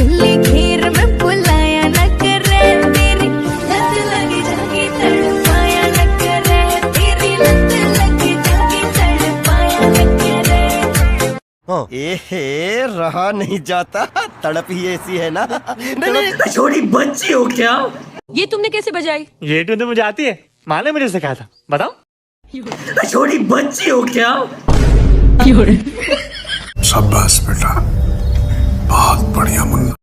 रसगुल्ले खीर में बुलाया न करे, तेरी लत लगी जागी तड़पाया न करे, तेरी लत लगी जागी तड़पाया न करे। ए रहा नहीं जाता, तड़प ही ऐसी है ना। नहीं छोटी बच्ची हो क्या? ये तुमने कैसे बजाई? ये टूने मुझे आती है, माँ ने मुझे सिखाया था। बताओ। छोटी बच्ची हो क्या? शाबाश बेटा, बहुत बढ़िया मुन्ना।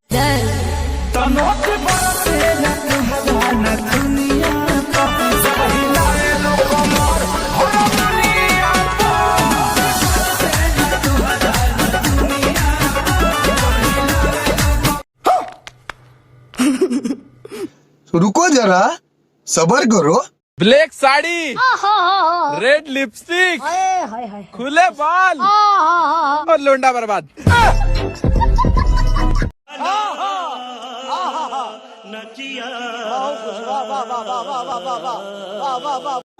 रुको जरा, सबर करो। ब्लैक साड़ी, रेड लिपस्टिक, खुले बाल और लोंडा बर्बाद।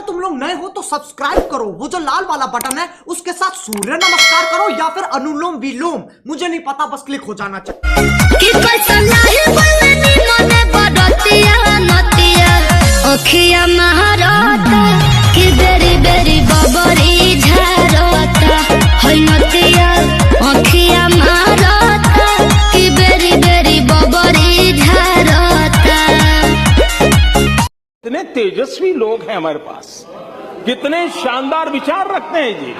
तुम लोग नए हो तो सब्सक्राइब करो, वो जो लाल वाला बटन है उसके साथ सूर्य नमस्कार करो या फिर अनुलोम विलोम, मुझे नहीं पता, बस क्लिक हो जाना चाहिए। अखिया महाराता कि बेरी बेरी बबरी झारता है नतिया, अखिया महाराता कि बेरी बेरी बबरी झारता। कितने तेजस्वी लोग हैं हमारे पास, कितने शानदार विचार रखते हैं जी।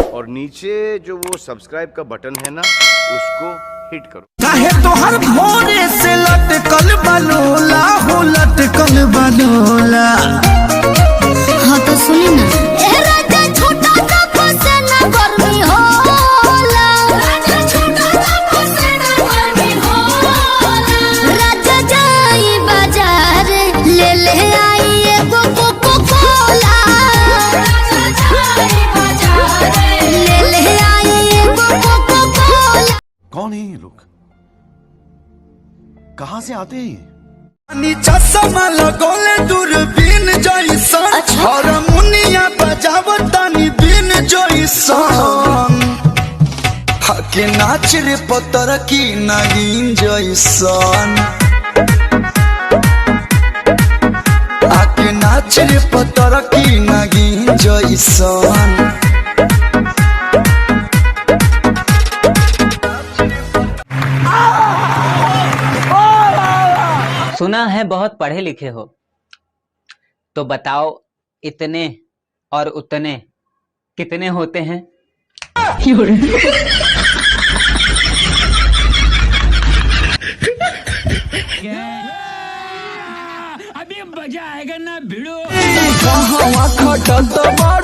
और नीचे जो वो सब्सक्राइब का बटन है ना, उसको हिट करो। काहे तो हर भोरे से लटकल बलोला हो, लटकल बलोला। हाँ तो सुनी ना, ए राजा छोटा सा फसेना गर्मी होला, राजा छोटा सा फसेना गर्मी होला, राजा जाई बाजार ले ले आई एगो कोको कोला, राजा जाई बाजार ले ले आई एगो कोको कोला। कौन है ये लोग, कहाँ से आते हैं? चश्मा लगोले दूरबीन जैसन, और मुनिया बजावतानी बीन जैसन, हके नाच रे पतर की नागिन जैसन, हके नाच रे पतर की नागिन जैसन। सुना है बहुत पढ़े लिखे हो, तो बताओ इतने और उतने कितने होते हैं? अभी मजा आएगा ना भिड़ो। खटत बा